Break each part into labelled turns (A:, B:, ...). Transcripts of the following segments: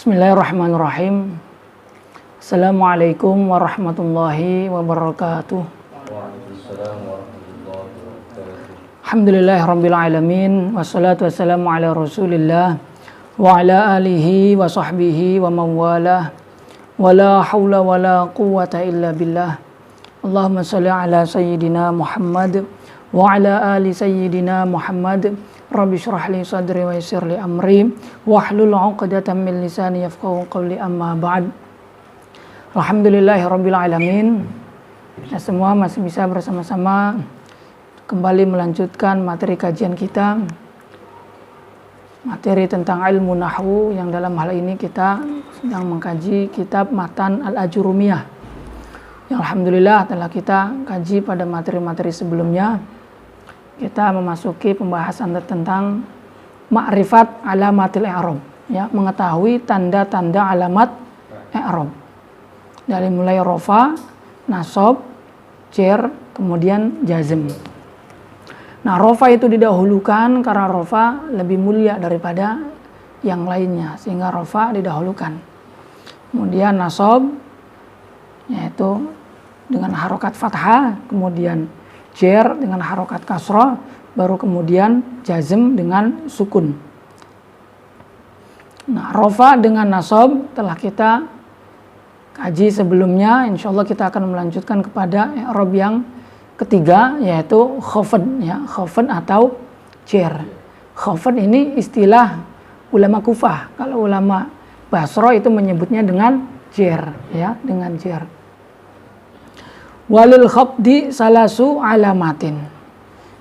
A: Bismillahirrahmanirrahim. Assalamualaikum warahmatullahi wabarakatuh.
B: Waalaikumsalam warahmatullahi wabarakatuh.
A: Alhamdulillahirabbil alamin wassalatu wassalamu ala Rasulillah wa ala alihi wa sahbihi wa mawalah. Wala haula wala quwwata illa billah. Allahumma shalli ala sayyidina Muhammad wa ala ali sayyidina Muhammad. Rabbi shrah li sadri wa yassir li amri wahlul 'uqdatam min lisani yafqahu qawli, amma ba'd. Alhamdulillahirabbil alamin. Kita semua masih bisa bersama-sama kembali melanjutkan materi kajian kita, materi tentang ilmu nahwu, yang dalam hal ini kita sedang mengkaji kitab Matan Al-Ajurumiyah yang alhamdulillah telah kita kaji pada materi-materi sebelumnya. Kita memasuki pembahasan tentang ma'rifat alamatil i'rab, ya, mengetahui tanda-tanda alamat i'rab. Dari mulai rafa, nasab, jar, kemudian jazm. Nah, rafa itu didahulukan karena rafa lebih mulia daripada yang lainnya, sehingga rafa didahulukan. Kemudian nasab, yaitu dengan harokat fathah, kemudian jar dengan harokat kasrah, baru kemudian jazm dengan sukun. Nah, rafa dengan nasab telah kita kaji sebelumnya. Insya Allah kita akan melanjutkan kepada i'rab yang ketiga, yaitu khafad, ya, khafad atau jar. Khafad ini istilah ulama Kufah. Kalau ulama Basra itu menyebutnya dengan jar, ya, dengan jar. Walil khafdi salasu alamatin.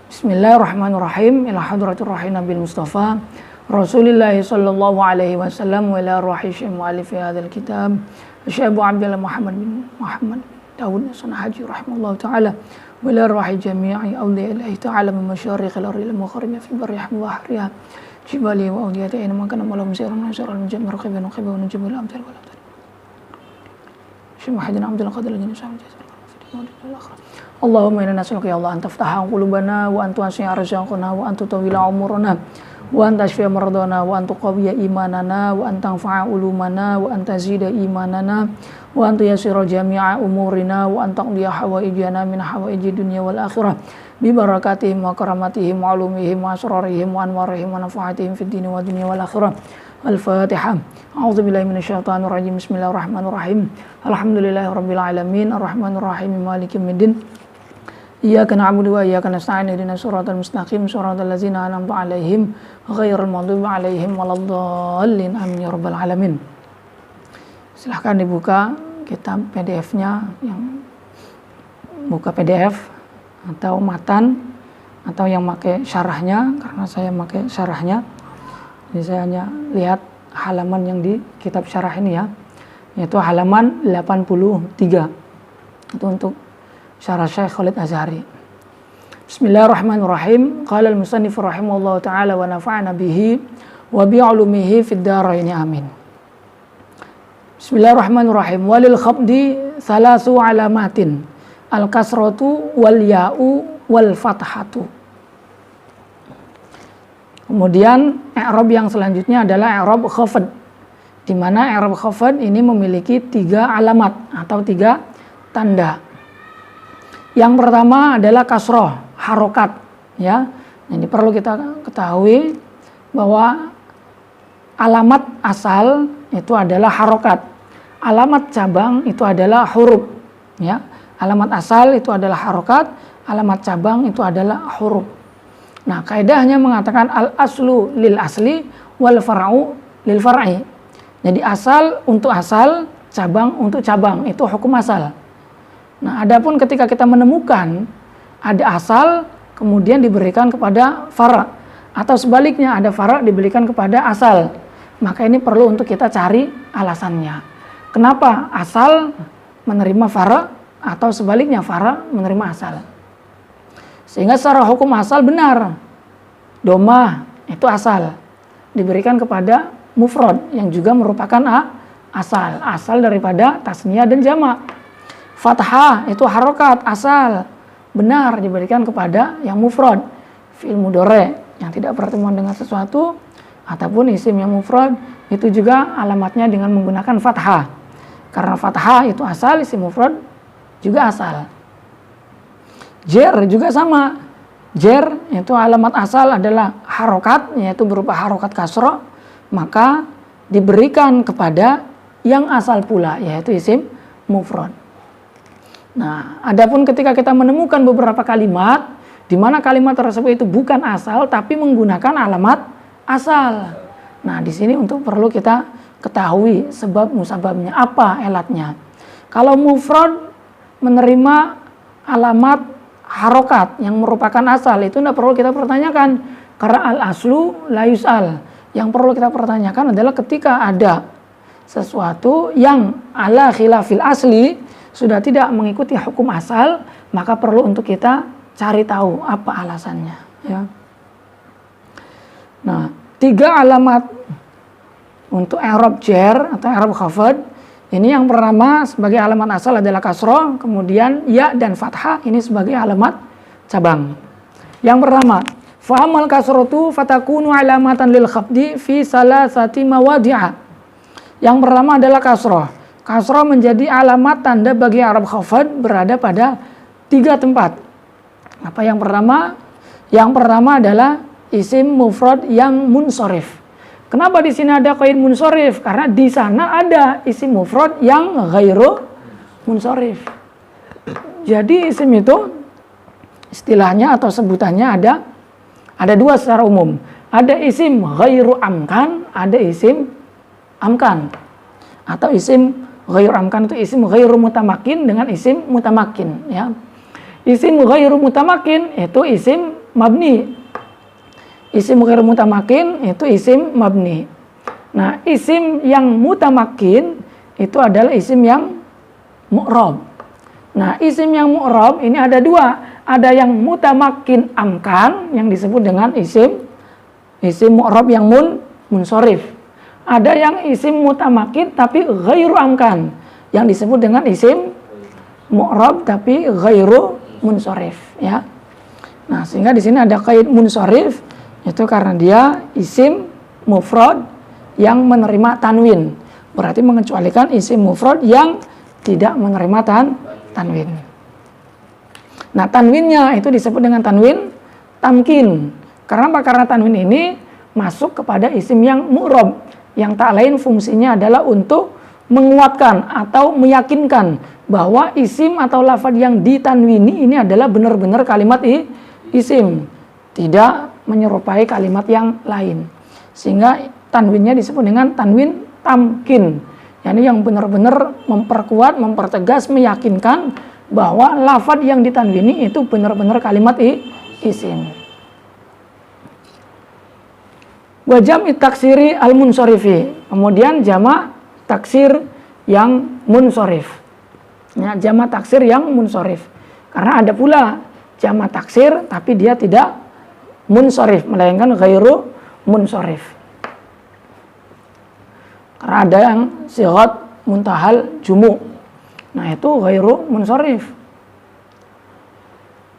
A: Bismillahirrahmanirrahim. Ila hadratir rahim Nabi Mustafa Rasulullah sallallahu alaihi wasallam wa ila ruhi syekh mu'allif hadzal kitab Syekh Abu Abdullah Muhammad bin Muhammad Dawud Sunnah Haji rahimahullah taala wa ila ruhi jami'i awliya'illahi ta'ala min masyariqil ardi ila maghribha fi barriha wa bahriha jibali wa awliyati ayna ma kana malahum sirrun nasrul mujammal raqiban wa nujibul amthal wal amthal. Syekh Muhammad Abdul Qadir al-Jani Allahumma inna nas'aluka ya Allah an taftaha qulubana wa an tuwasi'a arzaqana wa an tutawwila umurana wa an tashfi'a maradana wa an tuqawwiya imanana wa an tanfa'a ulumana wa an tazida imanana wa an tuyassira jami'a umurina wa an taqdiya hawaijana min hawaiji dunya wal akhirah bi barakatihim wa karamatihim wa ulumihim wa asrarihim wa anwarihim wa nafaatihim fid dini wa dunya wal akhirah. Al-Fatihah. A'udzubillahi minasyaitonir rajim. Bismillahirrahmanirrahim. Alhamdulillahirabbil alamin arrahmanir rahim maliki yaumiddin. Iyyaka na'budu wa iyyaka nasta'in ihdinas siratal mustaqim siratal ladzina an'amta 'alaihim ghairil maghdubi 'alaihim waladdallin. Amin ya rabbal alamin. Silahkan dibuka kitab PDF-nya, yang buka PDF atau matan atau yang pakai syarahnya, karena saya pakai syarahnya. Jadi saya hanya lihat halaman yang di kitab syarah ini, ya, yaitu halaman 83. Itu untuk syarah Syekh Khalid Azhari. Bismillahirrahmanirrahim. Qala al-musannif rahimahullahu ta'ala wa nafa'ana bihi wa bi'ulumihi fid dharain, amin. Bismillahirrahmanirrahim. Walil khafdi salasu alamatin al-kasratu wal ya'u wal fathatu. Kemudian i'rab yang selanjutnya adalah i'rab khafad, di mana i'rab khafad ini memiliki 3 alamat atau 3 tanda. Yang pertama adalah kasroh, harokat, ya. Ini perlu kita ketahui bahwa alamat asal itu adalah harokat, alamat cabang itu adalah huruf, ya. Alamat asal itu adalah harokat, alamat cabang itu adalah huruf. Nah, kaidahnya mengatakan al-aslu lil asli wal far'u lil far'i. Jadi asal untuk asal, cabang untuk cabang, itu hukum asal. Nah, adapun ketika kita menemukan ada asal kemudian diberikan kepada far', atau sebaliknya ada far' diberikan kepada asal, maka ini perlu untuk kita cari alasannya. Kenapa asal menerima far' atau sebaliknya far' menerima asal? Sehingga secara hukum asal benar, domah itu asal diberikan kepada mufrad yang juga merupakan asal daripada tasniyah dan jamak. Fathah itu harokat asal, benar diberikan kepada yang mufrad. Fi'il mudhari yang tidak bertemuan dengan sesuatu ataupun isim yang mufrad itu juga alamatnya dengan menggunakan fathah. Karena fathah itu asal, isim mufrad juga asal. Jer juga sama. Jer itu alamat asal adalah harokat, yaitu berupa harokat kasroh, maka diberikan kepada yang asal pula, yaitu isim mufrad. Nah, adapun ketika kita menemukan beberapa kalimat di mana kalimat tersebut itu bukan asal tapi menggunakan alamat asal. Nah, di sini untuk perlu kita ketahui sebab musababnya, apa elatnya. Kalau mufrad menerima alamat harokat yang merupakan asal, itu tidak perlu kita pertanyakan karena al-aslu la yus'al. Yang perlu kita pertanyakan adalah ketika ada sesuatu yang ala khilafil asli, sudah tidak mengikuti hukum asal, maka perlu untuk kita cari tahu apa alasannya, ya. Nah, 3 alamat untuk i'rab jar atau i'rab khafad. Ini yang pertama sebagai alamat asal adalah kasroh, kemudian ya dan fathah ini sebagai alamat cabang. Yang pertama, fa'amal kasrotu fatakunu alamatan lil khafdi fi salasati mawadi'a. Yang pertama adalah kasroh. Kasroh menjadi alamat tanda bagi i'rab khafad berada pada 3 tempat. Apa yang pertama? Yang pertama adalah isim mufrad yang munsorif. Kenapa di sini ada qaid munsorif? Karena di sana ada isim mufrad yang ghairu munsorif. Jadi isim itu istilahnya atau sebutannya ada 2 secara umum. Ada isim ghairu amkan, ada isim amkan. Atau isim ghairu amkan itu isim ghairu mutamakin dengan isim mutamakin, ya. Isim ghairu mutamakin itu isim mabni. Isim ghairu mutamakin itu isim mabni. Nah, isim yang mutamakin itu adalah isim yang mu'rab. Nah, isim yang mu'rab ini ada 2. Ada yang mutamakin amkan yang disebut dengan isim mu'rab yang munsorif. Ada yang isim mutamakin tapi ghairu amkan yang disebut dengan isim mu'rab tapi ghairu munsorif, ya. Nah, sehingga di sini ada qaid munsorif itu karena dia isim mufrad yang menerima tanwin. Berarti mengecualikan isim mufrad yang tidak menerima tanwin. Nah, tanwinnya itu disebut dengan tanwin tamkin. Karena apa? Karena tanwin ini masuk kepada isim yang mu'rab yang tak lain fungsinya adalah untuk menguatkan atau meyakinkan bahwa isim atau lafaz yang ditanwini ini adalah benar-benar kalimat isim, tidak menyerupai kalimat yang lain. Sehingga tanwinnya disebut dengan tanwin tamkin, yakni yang benar-benar memperkuat, mempertegas, meyakinkan bahwa lafaz yang ditanwini itu benar-benar kalimat isim. Wa jam'i taksiri al-munsorifi, kemudian jamak taksir yang munsorif. Ya, jamak taksir yang munsorif. Karena ada pula jamak taksir tapi dia tidak munsorif, melainkan ghairu munsorif. Karena ada yang sighat muntahal jumu. Nah, itu ghairu munsorif.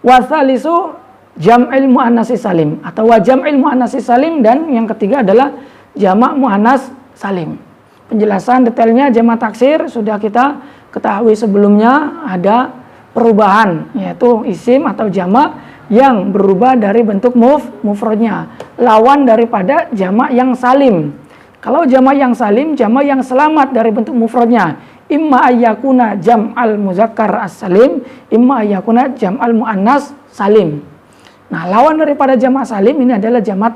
A: Wa tsalisu jam'il muannats salim atau wa jam'il muannats salim, dan yang ketiga adalah jamak muannas salim. Penjelasan detailnya jamak taksir sudah kita ketahui sebelumnya, ada perubahan yaitu isim atau jamak yang berubah dari bentuk mufradnya, lawan daripada jamak yang salim. Kalau jamak yang salim, jamak yang selamat dari bentuk mufradnya, imma ayyakuna jam'al muzakkar as-salim, imma ayyakuna jam'al muannas salim. Nah, lawan daripada jamak salim ini adalah jamak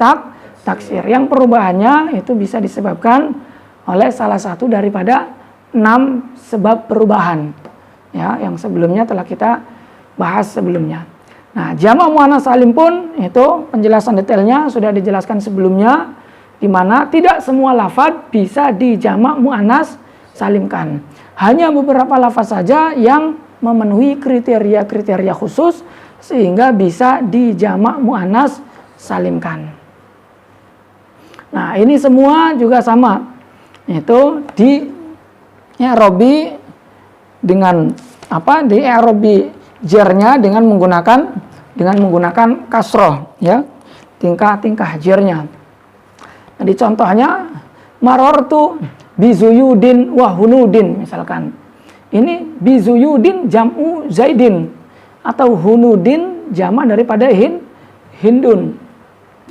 A: taksir yang perubahannya itu bisa disebabkan oleh salah satu daripada 6 sebab perubahan, ya, yang sebelumnya telah kita bahas sebelumnya. Nah, jamak muannats salim pun itu penjelasan detailnya sudah dijelaskan sebelumnya, di mana tidak semua lafaz bisa dijamak muannats salimkan. Hanya beberapa lafaz saja yang memenuhi kriteria-kriteria khusus sehingga bisa dijamak muannats salimkan. Nah, ini semua juga sama. Itu di i'rabi dengan apa? Di i'rabi jarnya dengan menggunakan kasroh, ya, tingkah-tingkah jarnya. Jadi contohnya marortu bizuyudin wa hunudin misalkan. Ini bizuyudin jam'u zaidin atau hunudin jama' daripada hindun.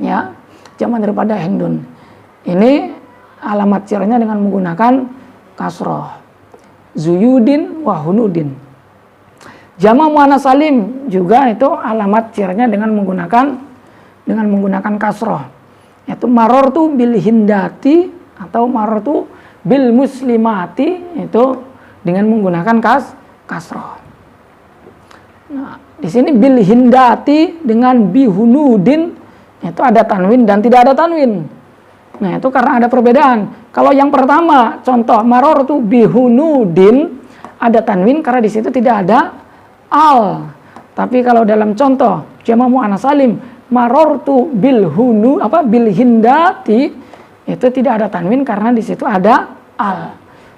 A: Ya, jama' daripada hindun. Ini alamat cirnya dengan menggunakan kasroh. Zuyudin wa hunudin. Jama' muannas salim juga itu alamat cirnya dengan menggunakan kasroh. Yaitu marortu bil hindati atau marortu bil muslimati itu dengan menggunakan kasroh. Nah, di sini bil hindati dengan bihunudin itu ada tanwin dan tidak ada tanwin. Nah, itu karena ada perbedaan. Kalau yang pertama, contoh marortu bihunudin ada tanwin karena di situ tidak ada al. Tapi kalau dalam contoh jama' muannas salim marortu bil hindati itu tidak ada tanwin karena di situ ada al.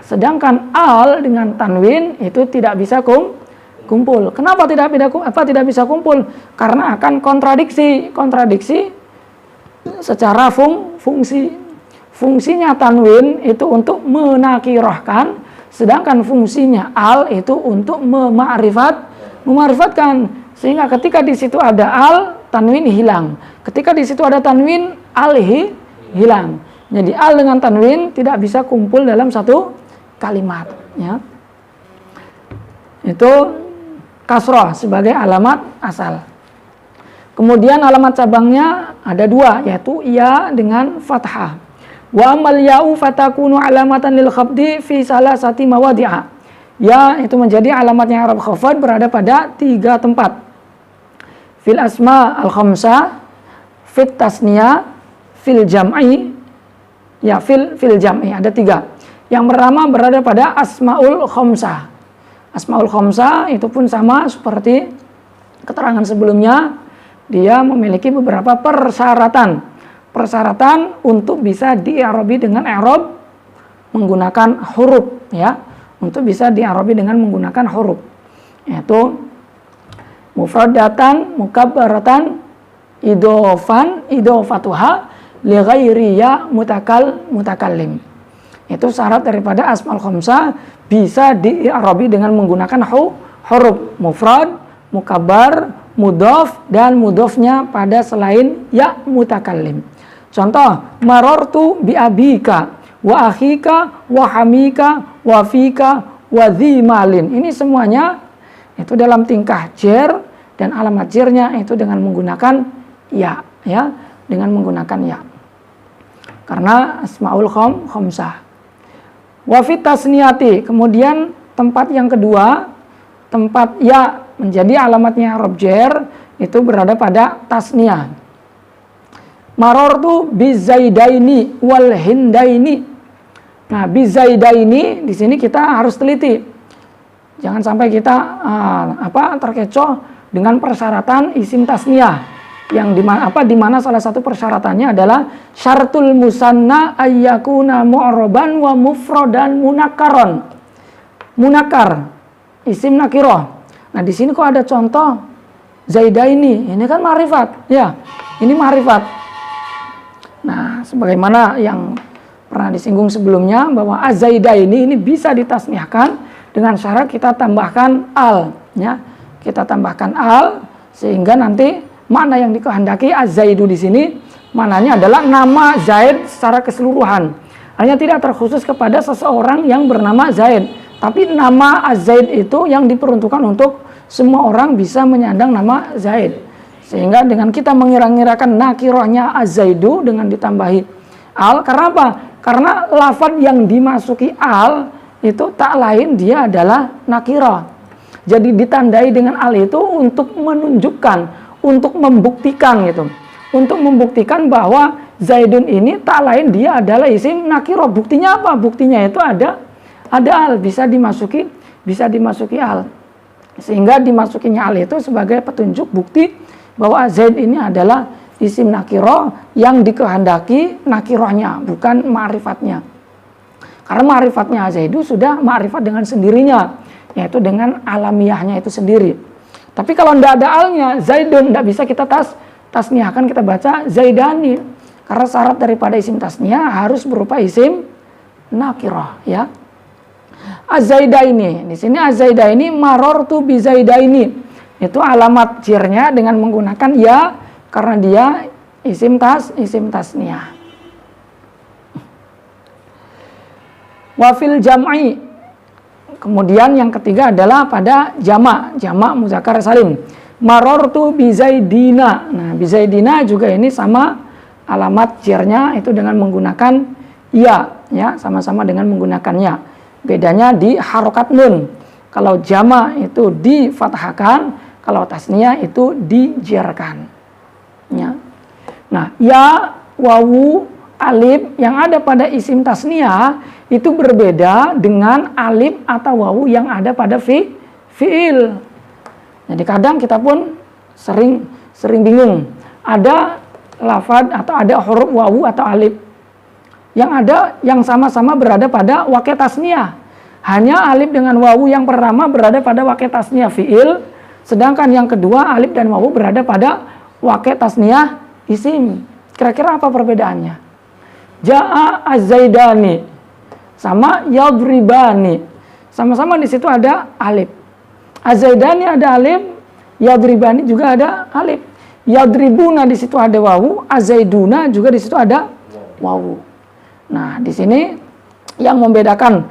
A: Sedangkan al dengan tanwin itu tidak bisa kumpul. Kenapa tidak bisa kumpul? Karena akan kontradiksi secara fungsi. Fungsinya tanwin itu untuk menakirahkan, sedangkan fungsinya al itu untuk mema'rifatkan. Sehingga ketika di situ ada al, tanwin hilang. Ketika di situ ada tanwin, al hilang. Jadi al dengan tanwin tidak bisa kumpul dalam satu kalimat, ya. Itu kasroh sebagai alamat asal. Kemudian alamat cabangnya ada dua, yaitu ya dengan fathah. Wa amal ya'u fatakunu alamatan lil khafdi fi salasati mawadi'a. Ya itu menjadi alamatnya i'rab khafad berada pada 3 tempat. Fil asma al khamsah, fit tasniyah, fil jam'i. Ya fil jam'i ada 3. Yang pertama berada pada asmaul khamsah. Asmaul khamsah itu pun sama seperti keterangan sebelumnya, dia memiliki beberapa persyaratan untuk bisa di-i'rabi dengan i'rab menggunakan huruf, ya. Untuk bisa di-i'rabi dengan menggunakan huruf, yaitu mufradatan, mukabbaratan, idofatuha li ghairi ya mutakallim. Itu syarat daripada asmaul khamsah bisa di-i'rabi dengan menggunakan huruf mufrad, mukabbar, mudhof dan mudhofnya pada selain ya mutakallim. Contoh, marartu bi abika wa akhika wa hamika wa fika wa dhimalin. Ini semuanya itu dalam tingkah jer dan alamat jernya itu dengan menggunakan ya, dengan menggunakan ya. Karena asmaul khamsah. Wa fit tasniyati, kemudian tempat yang kedua, tempat ya menjadi alamatnya i'rab jer itu berada pada tasniyah. Marartu bizaidaini wal hindaini. Nah, bizaidaini di sini kita harus teliti. Jangan sampai kita terkecoh dengan persyaratan isim tasniyah yang di mana salah satu persyaratannya adalah syartul musanna ayyakuna mu'raban wa mufradan munakkaron. Munakkar isim nakirah. Nah, di sini kok ada contoh zaidaini. Ini kan ma'rifat, ya. Ini ma'rifat. Nah, sebagaimana yang pernah disinggung sebelumnya bahwa az-zaidaini ini bisa ditasnihkan dengan syarat kita tambahkan al, ya. Kita tambahkan al sehingga nanti makna yang dikehendaki az-zaidu di sini maknanya adalah nama Zaid secara keseluruhan. Hanya tidak terkhusus kepada seseorang yang bernama Zaid, tapi nama az-zaid itu yang diperuntukkan untuk semua orang bisa menyandang nama Zaid. Sehingga dengan kita mengira-ngirakan nakirahnya az-zaidu dengan ditambahi al, karena apa? Karena lafaz yang dimasuki al itu tak lain dia adalah nakirah. Jadi ditandai dengan al itu untuk menunjukkan, untuk membuktikan gitu. Untuk membuktikan bahwa Zaidun ini tak lain dia adalah isim nakirah. Buktinya apa? Buktinya itu ada al, bisa dimasuki al. Sehingga dimasukinya al itu sebagai petunjuk bukti bahwa Zaid ini adalah isim nakirah yang dikehendaki nakirahnya, bukan ma'rifatnya. Karena ma'rifatnya Zaidu sudah ma'rifat dengan sendirinya, yaitu dengan alamiahnya itu sendiri. Tapi kalau tidak ada alnya, Zaidun tidak bisa kita tasnihkan, kita baca Zaidani. Karena syarat daripada isim tasniyah harus berupa isim nakirah, ya. Az-Zaidaini. Di sini Az-Zaidaini marortu bi Zaidaini. Itu alamat jirnya dengan menggunakan ya karena dia isim tasniyah. Wa fil jam'i. Kemudian yang ketiga adalah pada jamak muzakkar salim. Marortu bi Zaidina. Nah, bi Zaidina juga ini sama alamat jirnya itu dengan menggunakan ya, sama-sama dengan menggunakannya. Bedanya di harokat nun. Kalau jama itu difathahkan, kalau tasniyah itu dijerkan. Ya. Nah, ya, wawu, alif yang ada pada isim tasniyah itu berbeda dengan alif atau wawu yang ada pada fi'il. Jadi kadang kita pun sering bingung. Ada lafad atau ada huruf wawu atau alif yang sama-sama berada pada wakil tasniyah. Hanya alif dengan wawu yang pertama berada pada wakil tasniyah fi'il, sedangkan yang kedua alif dan wawu berada pada wakil tasniyah isim. Kira-kira apa perbedaannya? Ja'a az-Zaidani sama yadribani. Sama-sama di situ ada alif. Az-Zaidani ada alif, yadribani juga ada alif. Yadribuna di situ ada wawu, az-Zaiduna juga di situ ada wawu. Nah, di sini yang membedakan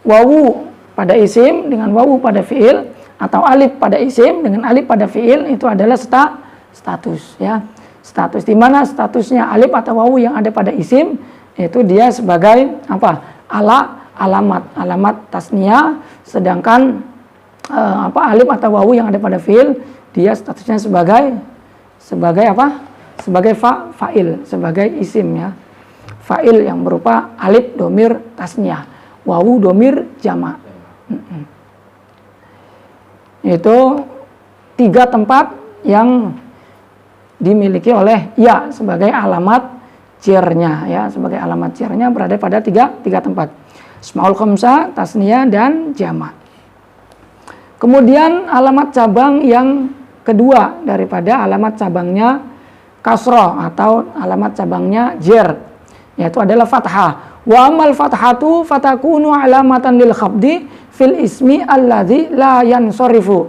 A: wawu pada isim dengan wawu pada fi'il atau alif pada isim dengan alif pada fi'il itu adalah status, ya. Status di mana statusnya alif atau wawu yang ada pada isim itu dia sebagai apa? Alamat tasniyah, sedangkan alif atau wawu yang ada pada fi'il dia statusnya sebagai apa? Sebagai fa'il, sebagai isim, ya. Fa'il yang berupa alif domir tasniyah, wawu domir jama'. Itu 3 tempat yang dimiliki oleh ya sebagai alamat jirnya, ya, sebagai alamat jirnya berada pada tiga tempat. Asmaul khamsah, tasniyah dan jama'. Kemudian alamat cabang yang kedua daripada alamat cabangnya kasroh atau alamat cabangnya jer, yaitu adalah fathah. Wa amal fathatu fatakunu alamatan lil khabdi fil ismi alladzi la yansorifu.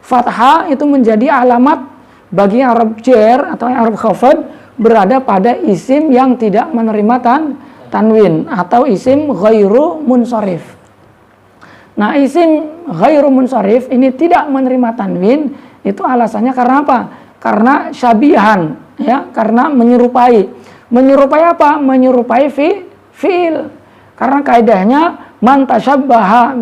A: Fathah itu menjadi alamat bagi Arab jer atau Arab khafad berada pada isim yang tidak menerima tanwin atau isim ghairu munsharif. Nah, isim ghairu munsharif ini tidak menerima tanwin, itu alasannya karena apa? Karena syabihan, ya, karena menyerupai. Menyerupai apa? Menyerupai fi'il. Karena kaidahnya man tasyabbaha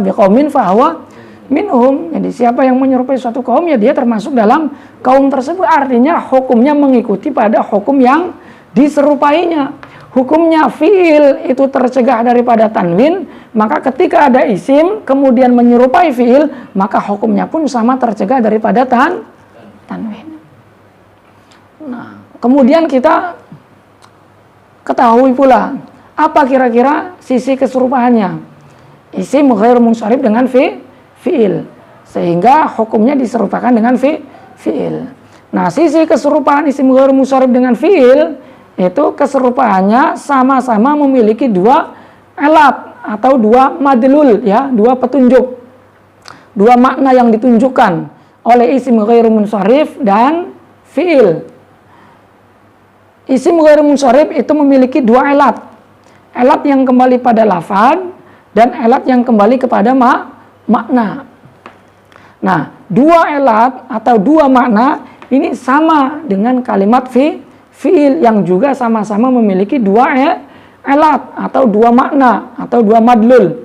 A: biqaumin fahuwa minhum. Jadi siapa yang menyerupai suatu kaum, ya dia termasuk dalam kaum tersebut. Artinya hukumnya mengikuti pada hukum yang diserupainya. Hukumnya fi'il itu tercegah daripada tanwin, maka ketika ada isim kemudian menyerupai fi'il, maka hukumnya pun sama tercegah daripada tanwin. Nah, kemudian kita ketahui pula apa kira-kira sisi keserupaannya isim ghairu munsharif dengan fi'il, sehingga hukumnya diserupakan dengan fi'il. Nah, sisi keserupaan isim ghairu munsharif dengan fi'il itu keserupaannya sama-sama memiliki 2 alat atau 2 madlul, ya, 2 petunjuk, 2 makna yang ditunjukkan oleh isim ghairu munsharif dan fi'il. Isim ghairu munsharif itu memiliki 2 alat. Alat yang kembali pada lafaz dan alat yang kembali kepada makna. Nah, 2 alat atau 2 makna ini sama dengan kalimat fi'il yang juga sama-sama memiliki 2 alat atau 2 makna atau 2 madlul.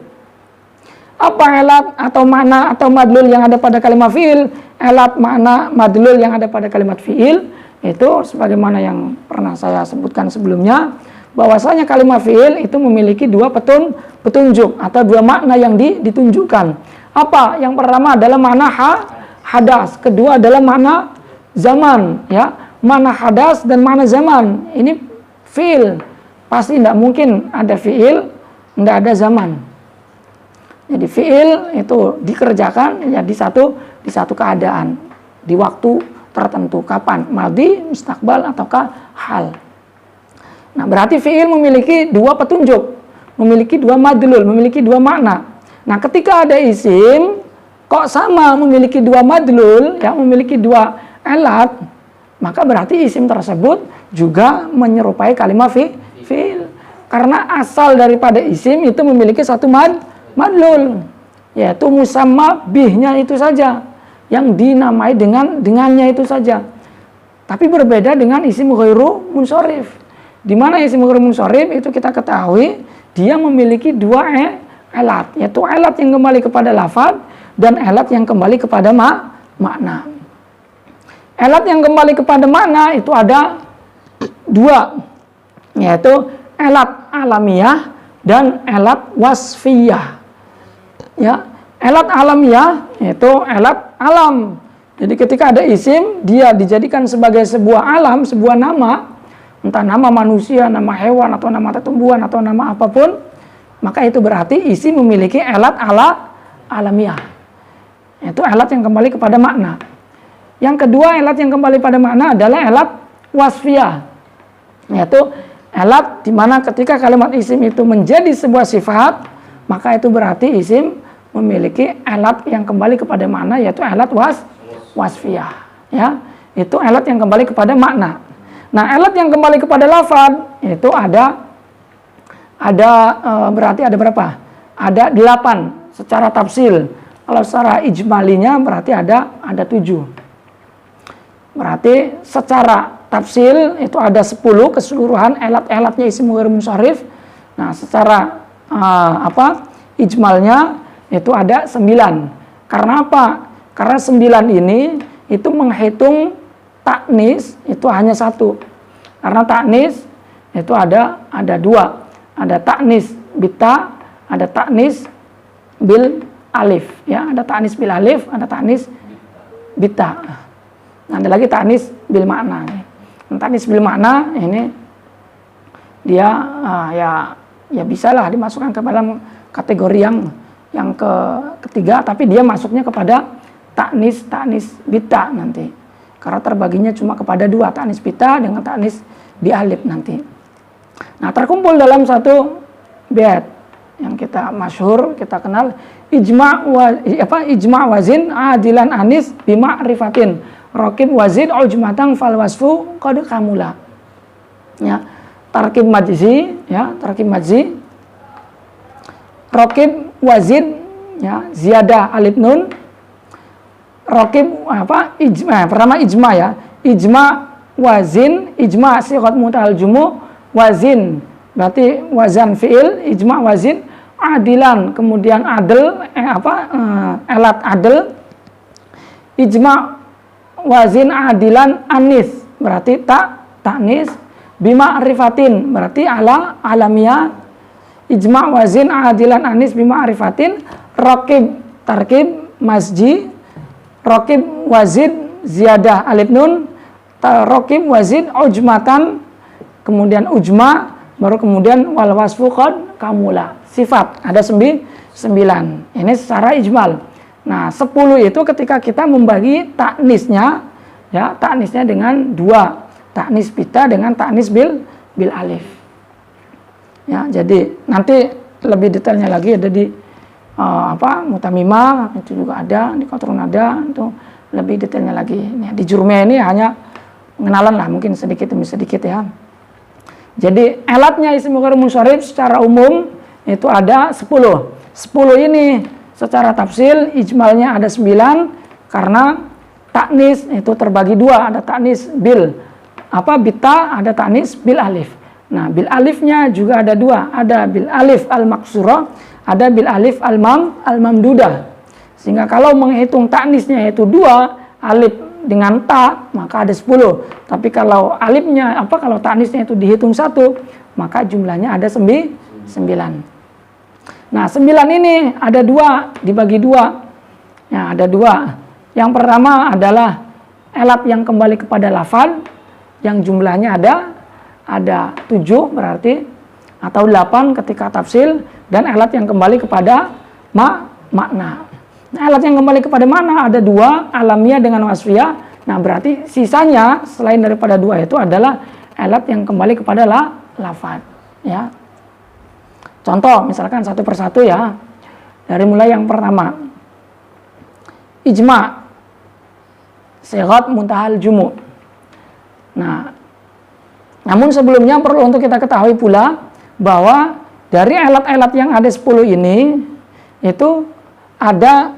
A: Apa alat atau makna atau madlul yang ada pada kalimat fi'il? Alat, makna, madlul yang ada pada kalimat fi'il itu sebagaimana yang pernah saya sebutkan sebelumnya, bahwasanya kalimat fi'il itu memiliki 2 petunjuk atau 2 makna yang ditunjukkan. Apa? Yang pertama adalah makna hadas, kedua adalah makna zaman, ya. Mana hadas dan mana zaman. Ini fi'il. Pasti tidak mungkin ada fi'il, tidak ada zaman. Jadi fi'il itu dikerjakan ya di satu keadaan, di waktu tertentu. Kapan? Madi, mustakbal, ataukah hal. Nah, berarti fi'il memiliki dua petunjuk, memiliki dua madlul, memiliki dua makna. Nah, ketika ada isim kok sama memiliki dua madlul, ya, memiliki dua alat, maka berarti isim tersebut juga menyerupai kalimat fi'il. Karena asal daripada isim itu memiliki satu madlul, yaitu musamma bihnya itu saja, yang dinamai dengannya itu saja. Tapi berbeda dengan isim ghairu munsharif. Di mana isim ghairu munsharif itu kita ketahui dia memiliki dua alat, yaitu alat yang kembali kepada lafaz dan alat yang kembali kepada makna. Alat yang kembali kepada makna itu ada dua, yaitu alat alamiah dan alat wasfiyah. Ya, alat alamiah yaitu alat alam. Jadi ketika ada isim, dia dijadikan sebagai sebuah alam, sebuah nama, entah nama manusia, nama hewan, atau nama tumbuhan, atau nama apapun, maka itu berarti isim memiliki alat alamiah. Itu alat yang kembali kepada makna. Yang kedua, alat yang kembali pada makna adalah alat wasfiyah, yaitu alat di mana ketika kalimat isim itu menjadi sebuah sifat, maka itu berarti isim memiliki alat yang kembali kepada makna, yaitu alat wasfiyah. Ya, itu alat yang kembali kepada makna. Nah, alat yang kembali kepada lafaz itu berarti ada berapa? Ada 8 secara tafsil. Kalau secara ijmalinya berarti ada 7. Berarti secara tafsil itu ada 10 keseluruhan alat-alatnya isim ghairu munsharif. Nah, secara ijmalnya itu ada 9. Karena apa? Karena 9 ini itu menghitung taknis itu hanya 1. Karena taknis itu ada 2. Ada taknis bita, ada taknis bil alif, ya, ada taknis bil alif, ada taknis bita. Nah, ada lagi taknis bil makna. Taknis bil makna ini dia ya bisalah dimasukkan ke dalam kategori yang ketiga, tapi dia masuknya kepada taknis bita nanti. Karena terbaginya cuma kepada 2, taknis bita dengan taknis bi alif nanti. Nah, terkumpul dalam satu bait yang kita masyhur, kita kenal, ijma wazin adilan anis bima rifatin raqib wazid ujmatan fal wasfu qad kamula. Ya, tarkib majzi, ya, tarkib majzi, raqib wazid, ya, ziyadah alif nun, raqib ijma, pertama ijma, ya, ijma wazin, ijma sigat mutal jumu, wazin berarti wazan fiil, ijma wazin, adilan kemudian adl, alat adl, ijma wazin adilan anis berarti taknis, bima rifatin berarti alamiah, ijma wazin adilan anis bima rifatin, raqib tarkib masji, raqib wazid ziyadah alif nun, raqib wazid ujmatan, kemudian ujma, baru kemudian wal wasfu qad kamula, sifat ada 9. Ini secara ijmal. Nah, 10 itu ketika kita membagi taknisnya, ya, taknisnya dengan 2, taknis bita dengan taknis bil alif. Ya, jadi nanti lebih detailnya lagi ada di mutamimah, itu juga ada di qatrun ada, itu lebih detailnya lagi. Nah, di jurmiyah ini hanya pengenalan lah, mungkin sedikit demi sedikit, ya. Jadi alatnya isim ghairu munsharif secara umum itu ada 10. 10 ini secara tafsil ijmalnya ada 9 karena taknis itu terbagi 2, ada taknis bil bita, ada taknis bil alif. Nah, bil alifnya juga ada 2, ada bil alif al maksurah, ada bil alif al mamdudah. Sehingga kalau menghitung taknisnya itu 2, alif dengan ta, maka ada 10. Tapi kalau alifnya kalau taknisnya itu dihitung 1, maka jumlahnya ada 9. Nah, 9 ini ada 2, dibagi 2. Ya, ada 2. Yang pertama adalah alat yang kembali kepada lafaz, yang jumlahnya ada 7 berarti, atau 8 ketika tafsil, dan alat yang kembali kepada makna. Nah, alat yang kembali kepada makna ada 2, alamiah dengan wasfiyah, Nah, berarti sisanya selain daripada dua itu adalah elat yang kembali kepada lafadz, ya. Contoh, misalkan satu persatu ya. Dari mulai yang pertama. Ijma, sighat muntahal jumu. Nah, namun sebelumnya perlu untuk kita ketahui pula bahwa dari elat-elat yang ada 10 ini itu ada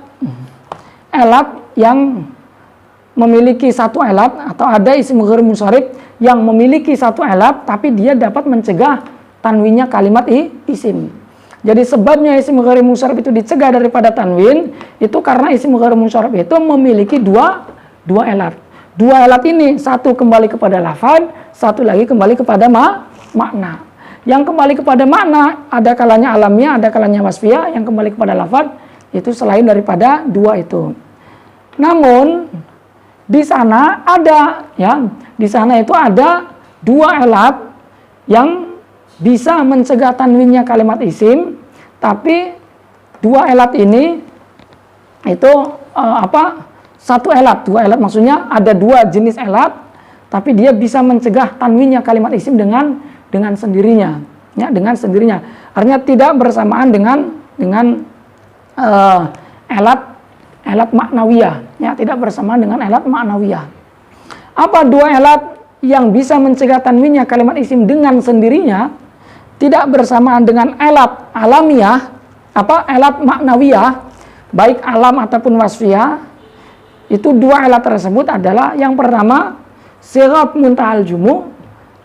A: elat yang memiliki satu elat atau ada isim ghair munsharif yang memiliki satu elat tapi dia dapat mencegah tanwinnya kalimat isim. Jadi sebabnya isim ghair munsharif itu dicegah daripada tanwin itu karena isim ghair munsharif itu memiliki dua elat. Dua elat ini satu kembali kepada lafadz, satu lagi kembali kepada makna. Yang kembali kepada makna ada kalanya alamiah, ada kalanya wasfiyah. Yang kembali kepada lafadz itu selain daripada dua itu. Namun di sana ada ya, di sana itu ada dua elat yang bisa mencegah tanwinnya kalimat isim, tapi dua elat ini itu satu elat, dua elat maksudnya ada dua jenis elat, tapi dia bisa mencegah tanwinnya kalimat isim dengan sendirinya, ya, dengan sendirinya. Artinya tidak bersamaan dengan elat maknawiyah, ya, tidak bersamaan dengan elat maknawiyah. Apa dua elat yang bisa mencegah tanwinnya kalimat isim dengan sendirinya, tidak bersamaan dengan elat alamiah, elat maknawiyah, baik alam ataupun wasfiyah. Itu dua elat tersebut adalah yang pertama sighat muntahal jumu,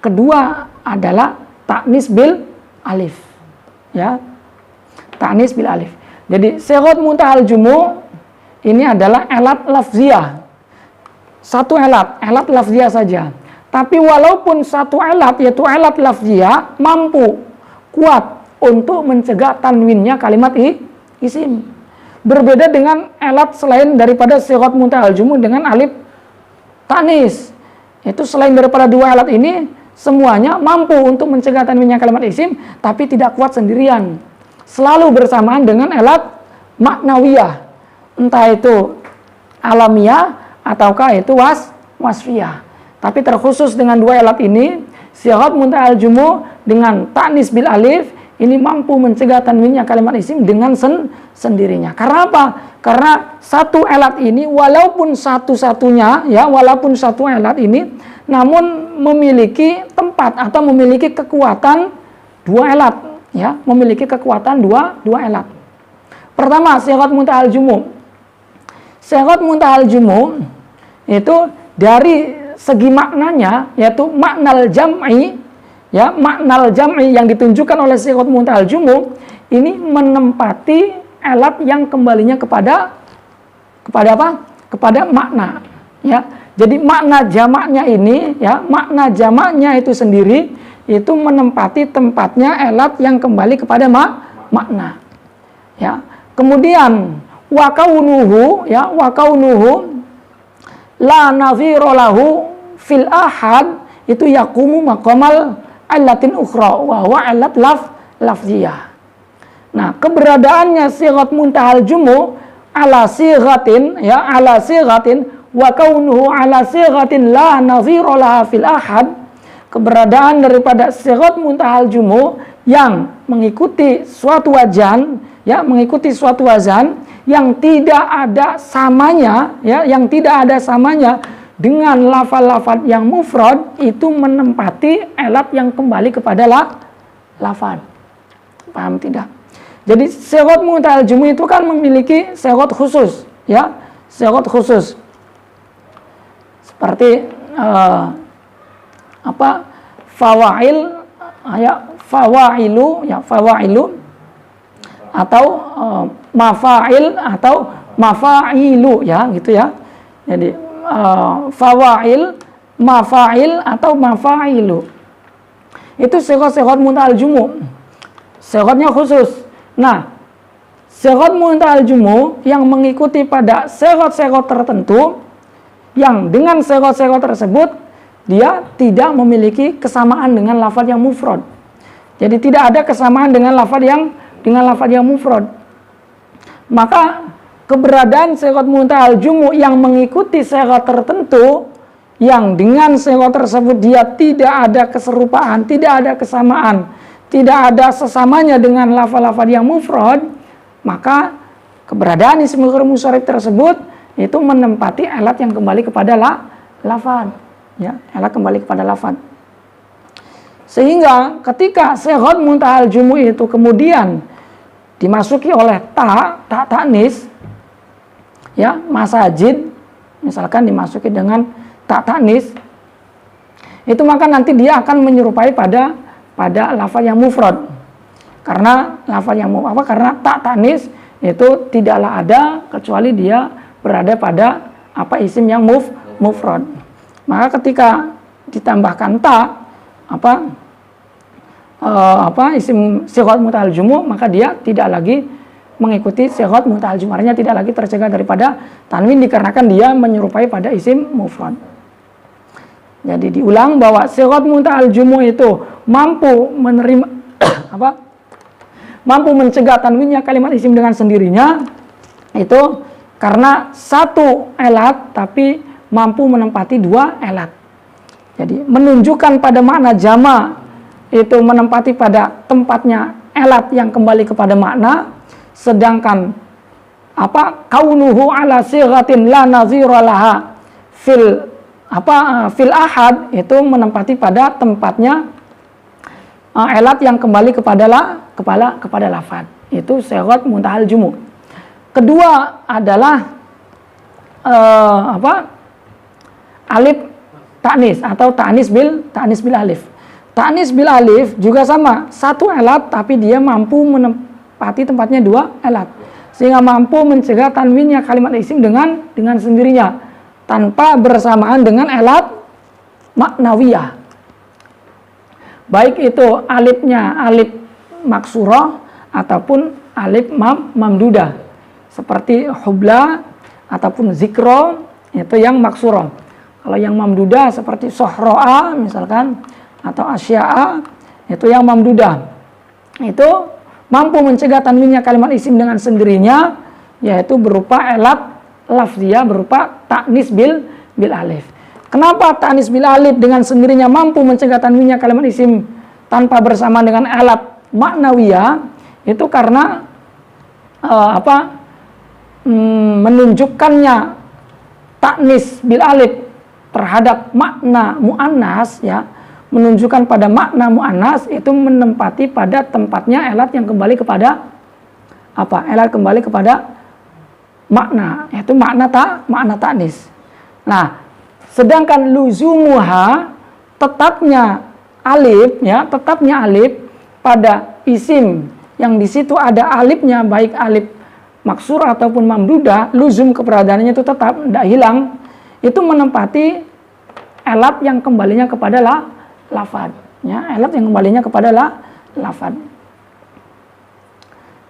A: kedua adalah ta'nis bil alif, ya, ta'nis bil alif. Jadi sighat muntahal jumu ini adalah elat lafziyah, satu elat lafziyah saja. Tapi walaupun satu elat yaitu elat lafziyah mampu kuat untuk mencegah tanwinnya kalimat isim. Berbeda dengan elat selain daripada sighat muntahal jumu dengan alif ta'nis. Itu selain daripada dua elat ini semuanya mampu untuk mencegah tanwinnya kalimat isim tapi tidak kuat sendirian. Selalu bersamaan dengan elat maknawiyah. Entah itu alamiah ataukah itu wasfiyah. Tapi terkhusus dengan dua elat ini, sighat muntahal jumu dengan ta'nis bil alif ini mampu mencegah tanwinnya kalimat isim dengan sendirinya. Karena apa? Karena satu elat ini walaupun satu-satunya, ya, walaupun satu elat ini namun memiliki tempat atau memiliki kekuatan dua elat, ya, memiliki kekuatan dua elat. Pertama, sighat muntahal jumu. Sighat muntahal jumu itu dari segi maknanya yaitu maknal jam'i, ya, maknal jam'i yang ditunjukkan oleh sighat muntahal jumu ini menempati elat yang kembalinya kepada apa? Kepada makna, ya. Jadi makna jamaknya ini, ya, makna jamaknya itu sendiri itu menempati tempatnya elat yang kembali kepada makna, ya. Kemudian wa kaunuhu, ya, wa kaunuhu la nadhira lahu fil ahad itu yaqumu maqamal allatin ukhra wa huwa allat lafziyah. Nah, keberadaannya sighat muntahal jumu ala sighatin, ya, ala sighatin wa kaunuhu ala sighatin la nadhira laha fil ahad, keberadaan daripada sighat muntahal jumu yang mengikuti suatu wazan, ya, mengikuti suatu wazan yang tidak ada samanya, ya, yang tidak ada samanya dengan lafal-lafal yang mufrad itu menempati elat yang kembali kepada lafal. Paham tidak? Jadi sighat muntahal jumu itu kan memiliki sighat khusus, ya, sighat khusus. Seperti fawail, ya, fawailu, ya, fawailu atau mafail atau mafailu, ya, gitu ya. Jadi fawail, mafail atau mafailu itu sighat muntahal jumu, sighatnya khusus. Nah, sighat muntahal jumu yang mengikuti pada sighat-sighat tertentu yang dengan sighat-sighat tersebut dia tidak memiliki kesamaan dengan lafaz yang mufrad. Jadi tidak ada kesamaan dengan lafaz yang mufrad. Maka keberadaan sighah muntahal jumu yang mengikuti sighah tertentu yang dengan sighah tersebut dia tidak ada keserupaan, tidak ada kesamaan, tidak ada sesamanya dengan lafal-lafal yang mufrad, maka keberadaan isim ghair munsharif tersebut itu menempati alat yang kembali kepada lafal, ya, alat kembali kepada lafal. Sehingga ketika sighah muntahal jumu itu kemudian dimasuki oleh ta'nis, ya, masajid misalkan dimasuki dengan ta'nis, itu maka nanti dia akan menyerupai pada lafal yang mufrad. Karena lafal yang karena ta'nis itu tidaklah ada kecuali dia berada pada isim yang mufrad. Maka ketika ditambahkan isim sighah muntahal jumu, maka dia tidak lagi mengikuti sighah muntahal jumu, artinya tidak lagi tercegah daripada tanwin dikarenakan dia menyerupai pada isim mufrad. Jadi diulang bahwa sighah muntahal jumu itu mampu menerima mampu mencegah tanwinnya kalimat isim dengan sendirinya, itu karena satu elat tapi mampu menempati dua elat. Jadi menunjukkan pada makna jama itu menempati pada tempatnya elat yang kembali kepada makna, sedangkan kaunuhu ala sighatin la nazira laha fil ahad itu menempati pada tempatnya elat yang kembali kepada lafaz. Itu sighah muntahal jumu. Kedua adalah alif ta'nis atau ta'nis bil alif. Ta'nis bil alif juga sama, satu elat tapi dia mampu menempati tempatnya dua elat, sehingga mampu mencegah tanwinnya kalimat isim dengan sendirinya tanpa bersamaan dengan elat maknawiyah. Baik itu alifnya alif maksurah ataupun alif mamdudah, seperti hubla ataupun zikro itu yang maksurah. Kalau yang mamdudah seperti sohro'a misalkan atau asya'a itu yang mamdudah, itu mampu mencegah tanwinnya kalimat isim dengan sendirinya, yaitu berupa elat lafziyah berupa ta'nis bil alif. Kenapa ta'nis bil alif dengan sendirinya mampu mencegah tanwinnya kalimat isim tanpa bersamaan dengan elat maknawiyah? Itu karena menunjukkannya ta'nis bil alif terhadap makna mu'annas, ya, menunjukkan pada makna mu'annas itu menempati pada tempatnya elat yang kembali kepada elat kembali kepada makna, yaitu makna ta'nis. Nah, sedangkan luzumuha tetapnya alif, ya, tetapnya alif pada isim yang di situ ada alifnya, baik alif maksur ataupun mamdudah, luzum keberadaannya itu tetap tidak hilang, itu menempati elat yang kembalinya kepada lafad, ya, elat yang kembalinya kepada lafad.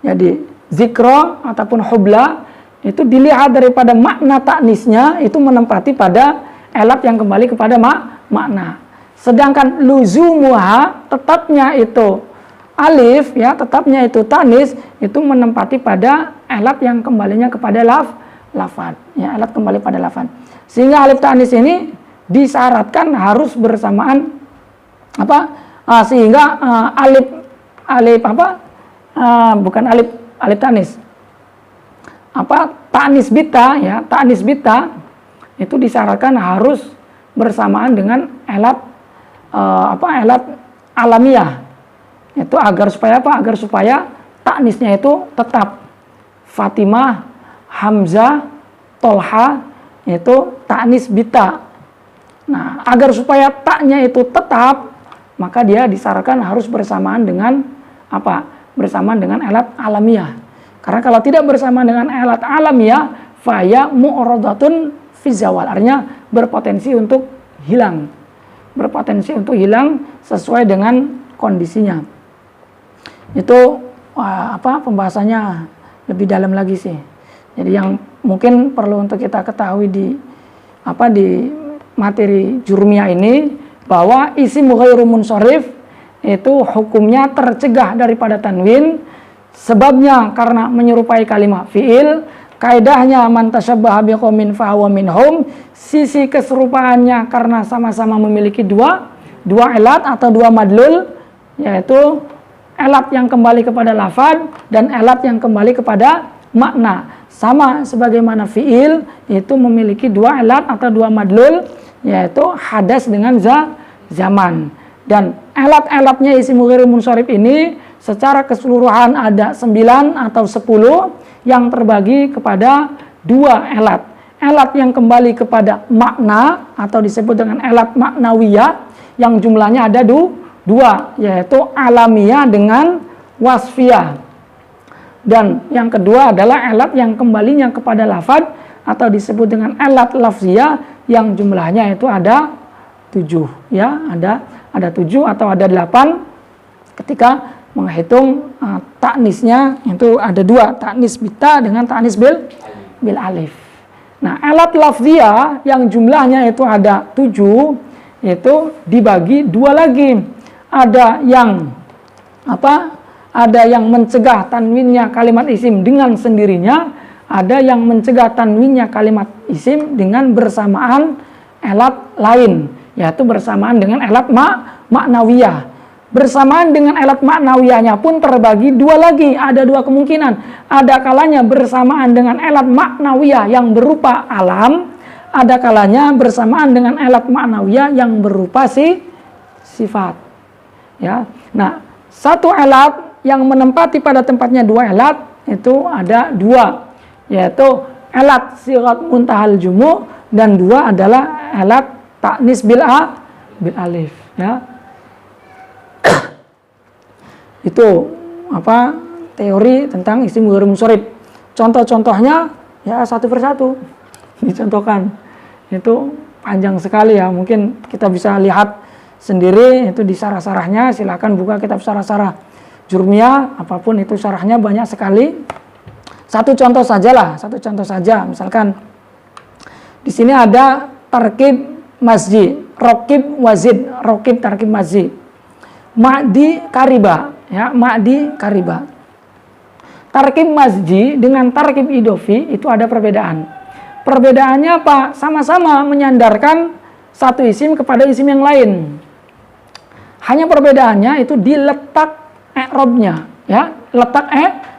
A: Jadi zikro ataupun hubla itu dilihat daripada makna ta'nisnya itu menempati pada elat yang kembali kepada makna. Sedangkan luzumuha tetapnya itu alif, ya, tetapnya itu ta'nis, itu menempati pada elat yang kembalinya kepada lafad, ya, elat kembali pada lafad. Sehingga alif ta'nis ini disyaratkan harus bersamaan sehingga bukan alif ta'nis, ta'nis bita, ya, ta'nis bita itu disyaratkan harus bersamaan dengan elat elat alamiah, itu agar supaya ta'nisnya itu tetap. Fatimah, Hamzah, Tolha itu ta'nis bita. Nah, agar supaya taknya itu tetap, maka dia disyaratkan harus bersamaan dengan bersamaan dengan elat alamiah. Karena kalau tidak bersamaan dengan elat alamiah, faya mu'radatun fi zawal, artinya berpotensi untuk hilang. Berpotensi untuk hilang sesuai dengan kondisinya. Itu pembahasannya lebih dalam lagi sih. Jadi yang mungkin perlu untuk kita ketahui di materi jurumiyah ini, bahwa isim ghairu munsharif itu hukumnya tercegah daripada tanwin. Sebabnya karena menyerupai kalimat fi'il, Kaidahnya man tasyabbaha biqaumin fahuwa minhum, sisi keserupaannya karena sama-sama memiliki dua elat atau dua madlul, yaitu elat yang kembali kepada lafaz dan elat yang kembali kepada makna. Sama sebagaimana fiil itu memiliki dua elat atau dua madlul, yaitu hadas dengan zaman. Dan elat-elatnya isim ghairi munsharif ini secara keseluruhan ada 9 atau 10 yang terbagi kepada dua elat. Elat yang kembali kepada makna atau disebut dengan elat maknawiyah yang jumlahnya ada dua, yaitu alamiah dengan wasfiyah. Dan yang kedua adalah elat yang kembalinya kepada lafaz atau disebut dengan elat lafziyah yang jumlahnya itu ada 7, ya, ada 7 atau ada 8 ketika menghitung taknisnya itu ada 2, taknis bita dengan taknis bil alif. Nah, elat lafziyah yang jumlahnya itu ada 7 itu dibagi 2 lagi. Ada yang Ada yang mencegah tanwinnya kalimat isim dengan sendirinya, ada yang mencegah tanwinnya kalimat isim dengan bersamaan elat lain, yaitu bersamaan dengan elat maknawiyah. Bersamaan dengan elat maknawiyahnya pun terbagi 2 lagi, ada 2 kemungkinan. Ada kalanya bersamaan dengan elat maknawiyah yang berupa alam, ada kalanya bersamaan dengan elat maknawiyah yang berupa sifat. Ya. Nah, satu elat yang menempati pada tempatnya 2 elat itu ada 2, yaitu elat sigat muntahal jumu dan 2 adalah elat taknis bil alif, ya. Itu teori tentang isim ghairi munsharif. Contoh-contohnya ya satu persatu dicontohkan. Itu panjang sekali ya, mungkin kita bisa lihat sendiri itu di sarah-sarahnya. Silakan buka kitab sarah-sarah Jurmiyah, apapun itu sarahnya banyak sekali. Satu contoh saja. Misalkan di sini ada tarkib masjid, rokib wazid, rokib tarkib masjid, ma'di kariba, ya, ma'di kariba. Tarkib masjid dengan tarkib idofi itu ada perbedaan. Perbedaannya apa? Sama-sama menyandarkan satu isim kepada isim yang lain. Hanya perbedaannya itu di letak i'rabnya, ya, letak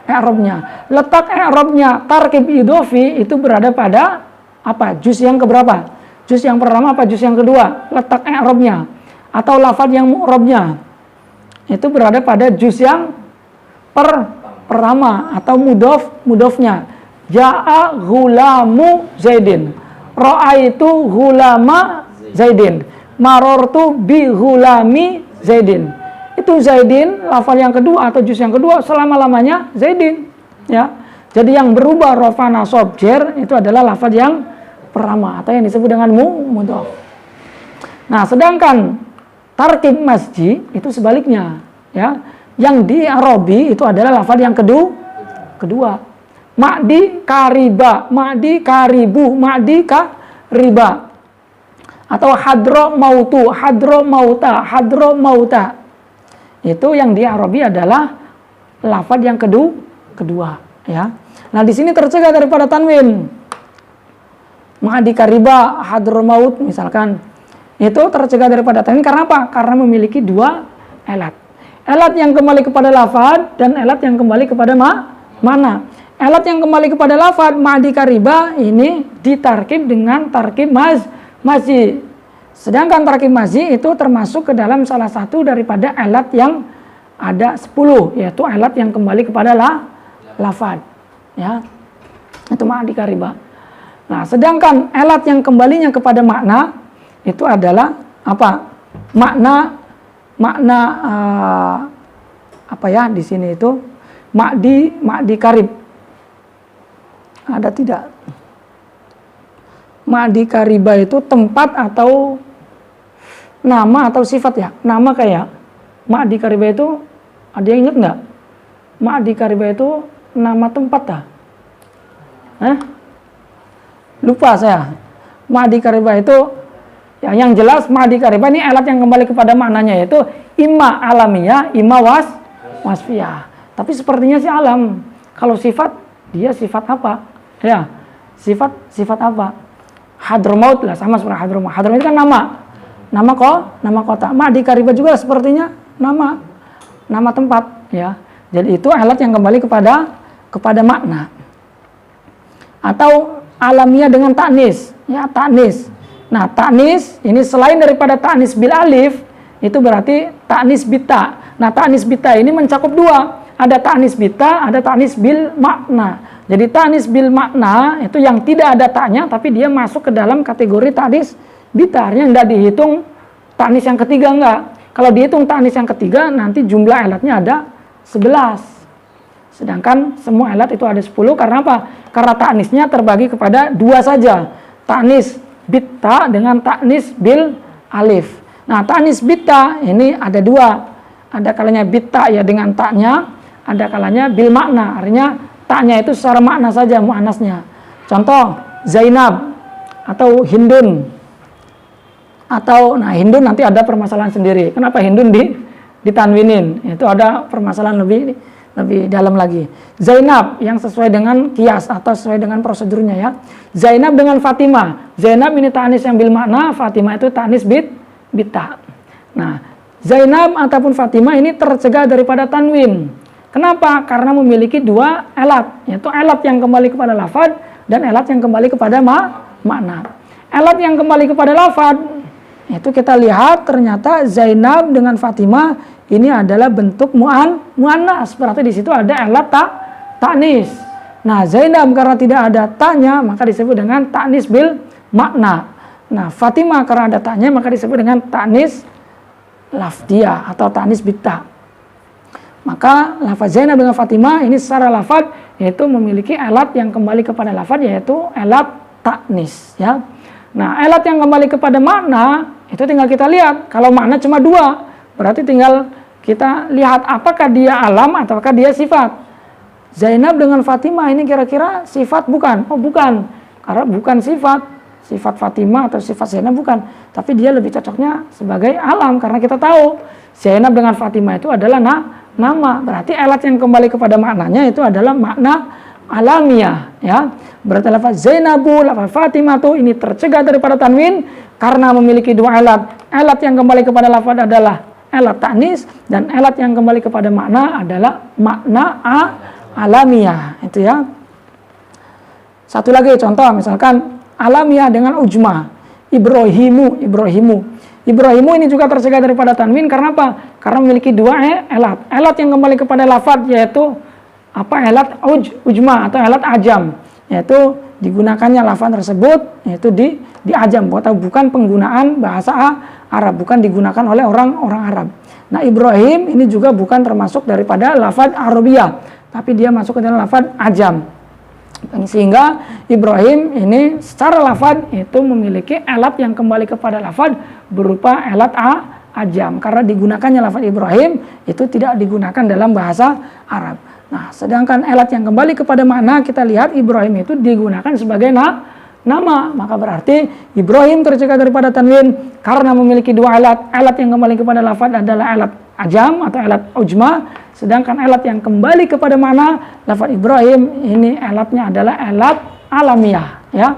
A: i'rabnya. Letak i'rabnya tarkib idofi itu berada pada juz yang keberapa? Juz yang pertama apa juz yang kedua? Letak i'rabnya atau lafaz yang mu'rabnya itu berada pada juz yang pertama atau mudofnya. Ja'a ghulamu Zaidin, ra'aitu ghulama Zaidin, marortu bi ghulami Zaidin. Itu Zaidin lafaz yang kedua atau juz yang kedua, selama-lamanya Zaidin, ya. Jadi yang berubah rafa nasab jer itu adalah lafaz yang pertama atau yang disebut dengan mudhof. Nah, sedangkan tarkib masjid itu sebaliknya, ya. Yang di Arabi itu adalah lafaz yang kedua. Ma'di kariba, ma'di karibu, ma'di kariba. Atau hadro mautu, hadro mauta, hadro mauta. Itu yang di Arabi adalah lafaz yang kedua, ya. Nah, di sini tercegah daripada tanwin. Ma'di kariba, hadro maut misalkan. Itu tercegah daripada tanwin karena apa? Karena memiliki 2 elat. Elat yang kembali kepada lafaz dan elat yang kembali kepada mana? Elat yang kembali kepada lafaz ma'di kariba ini ditarkib dengan tarkib masjid. Sedangkan tarkib masjid itu termasuk ke dalam salah satu daripada elat yang ada 10, yaitu elat yang kembali kepada lafaz, ya. Itu ma'di kariba. Nah, sedangkan elat yang kembalinya kepada makna itu adalah apa? Makna di sini itu ma'di karib. Ada tidak? Ma'di kariba itu tempat atau nama atau sifat, ya? Nama kayak ma'di kariba itu ada yang ingat nggak? Ma'di kariba itu nama tempat dah? Lupa saya. Ma'di kariba itu ya, yang jelas ma'di kariba ini elat yang kembali kepada maknanya yaitu imma alamiah, imma wasfiyah. Tapi sepertinya sih alam. Kalau sifat, dia sifat apa? Ya, sifat apa? Hadramaut lah, sama seperti Hadramaut. Hadramaut itu kan nama kota. Ma'di Kariba juga sepertinya nama tempat, ya. Jadi itu alat yang kembali kepada makna. Atau alamiah dengan ta'nis, ya, ta'nis. Nah, ta'nis ini selain daripada ta'nis bil alif, itu berarti ta'nis bita. Nah, ta'nis bita ini mencakup dua. Ada ta'nis bita, ada ta'nis bil makna. Jadi ta'nis bil makna itu yang tidak ada ta'nya, tapi dia masuk ke dalam kategori ta'nis bita. Artinya enggak dihitung ta'nis yang ketiga, enggak. Kalau dihitung ta'nis yang ketiga, nanti jumlah alatnya ada 11. Sedangkan semua alat itu ada 10. Karena apa? Karena ta'nisnya terbagi kepada dua saja. Ta'nis bita dengan ta'nis bil alif. Nah, ta'nis bita ini ada dua. Ada kalanya bita ya dengan ta'nya, ada kalanya bil makna. Artinya ta'nya itu secara makna saja muannasnya. Contoh Zainab atau Hindun. Atau Hindun nanti ada permasalahan sendiri. Kenapa Hindun ditanwinin? Itu ada permasalahan lebih dalam lagi. Zainab yang sesuai dengan kias atau sesuai dengan prosedurnya, ya. Zainab dengan Fatimah. Zainab ini ta'nis yang bil makna, Fatimah itu ta'nis bita. Nah, Zainab ataupun Fatimah ini tercegah daripada tanwin. Kenapa? Karena memiliki dua alat, yaitu alat yang kembali kepada lafad dan alat yang kembali kepada makna. Alat yang kembali kepada lafad itu kita lihat ternyata Zainab dengan Fatimah ini adalah bentuk muannas, berarti di situ ada alat ta'nis. Nah, Zainab karena tidak ada ta'nya maka disebut dengan ta'nis bil makna. Nah, Fatimah karena ada ta'nya maka disebut dengan ta'nis lafdiyah atau ta'nis bita. Maka lafaz Zainab dengan Fatimah ini secara lafaz yaitu memiliki alat yang kembali kepada lafaz yaitu alat ta'nis, ya. Nah, alat yang kembali kepada makna itu tinggal kita lihat. Kalau makna cuma dua, berarti tinggal kita lihat apakah dia alam ataukah dia sifat. Zainab dengan Fatimah ini kira-kira sifat bukan? Oh, bukan. Karena bukan sifat Fatimah atau sifat Zainab bukan, tapi dia lebih cocoknya sebagai alam karena kita tahu Zainab dengan Fatimah itu adalah nama. Berarti alat yang kembali kepada maknanya itu adalah makna alamiah, ya. Berarti lafaz Zainabu, lafaz Fatimah itu ini tercegah daripada tanwin karena memiliki dua alat. Alat yang kembali kepada lafaz adalah alat ta'nis dan alat yang kembali kepada makna adalah makna alamiah, itu, ya. Satu lagi contoh misalkan alamiah dengan ujma. Ibrahimu ini juga tercegah daripada tanwin karena apa? Karena memiliki dua alat. Alat yang kembali kepada lafaz yaitu alat ujma atau alat ajam, yaitu digunakannya lafaz tersebut yaitu di ajam atau bukan penggunaan bahasa Arab, bukan digunakan oleh orang Arab. Nah, Ibrahim ini juga bukan termasuk daripada lafaz Arabiyah, tapi dia masuk ke dalam lafaz ajam. Sehingga Ibrahim ini secara lafaz itu memiliki alat yang kembali kepada lafaz berupa alat ajam karena digunakannya lafaz Ibrahim itu tidak digunakan dalam bahasa Arab. Nah, sedangkan alat yang kembali kepada makna kita lihat Ibrahim itu digunakan sebagai nama, maka berarti Ibrahim tercegah daripada tanwin karena memiliki dua alat. Alat yang kembali kepada lafaz adalah alat ajam atau alat ujma, sedangkan alat yang kembali kepada makna lafaz Ibrahim ini alatnya adalah alat alamiah, ya.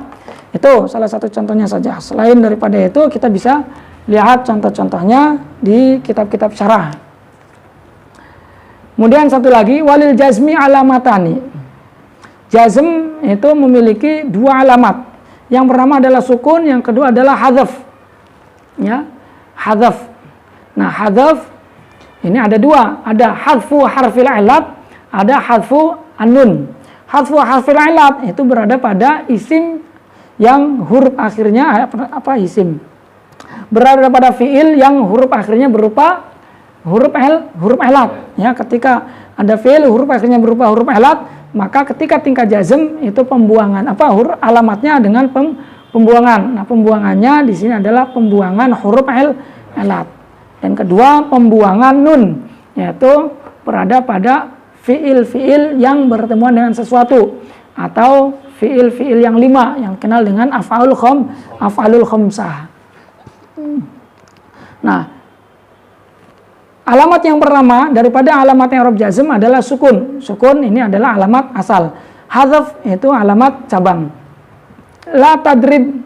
A: Itu salah satu contohnya saja. Selain daripada itu kita bisa lihat contoh-contohnya di kitab-kitab syarah. Kemudian satu lagi walil jazmi alamatani. Jazm itu memiliki dua alamat. Yang pertama adalah sukun, yang kedua adalah hadzaf. Ya, hadzaf. Nah, hadzaf ini ada dua, ada hadzfu harfil ilat, ada hadzfu an-nun. Hadzfu harfil ilat itu berada pada isim yang huruf akhirnya isim. Berada pada fiil yang huruf akhirnya berupa huruf elat, ya. Ketika ada fiil huruf akhirnya berupa huruf elat, maka ketika tingkat jazm itu pembuangan huruf alamatnya dengan pembuangan. Nah, pembuangannya di sini adalah pembuangan huruf elat. Dan kedua, pembuangan nun, yaitu berada pada fiil-fiil yang bertemuan dengan sesuatu atau fiil-fiil yang 5 yang kenal dengan af'alul khamsah. Nah, alamat yang pertama daripada alamat i'rab jazm adalah sukun. Sukun ini adalah alamat asal. Hadzaf itu alamat cabang. La tadrib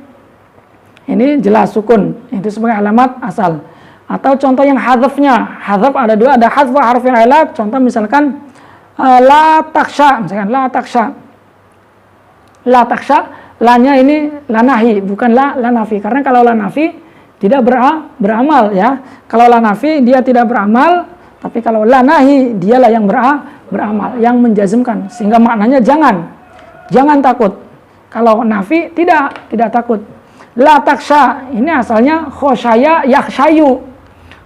A: ini jelas sukun, itu sebagai alamat asal. Atau contoh yang hadzafnya, hadzaf ada dua, ada hadzfu harfil ilat, contoh misalkan la taksha, misalkan la taksha. La taksha, lanya ini la nahi, bukan la nafi. Karena kalau la nafi tidak beramal ya. Kalau la nafi dia tidak beramal, tapi kalau la nahi dialah yang beramal, yang menjazmkan. Sehingga maknanya jangan takut. Kalau nafi tidak takut. La taksha ini asalnya khosyaya yakhshayu.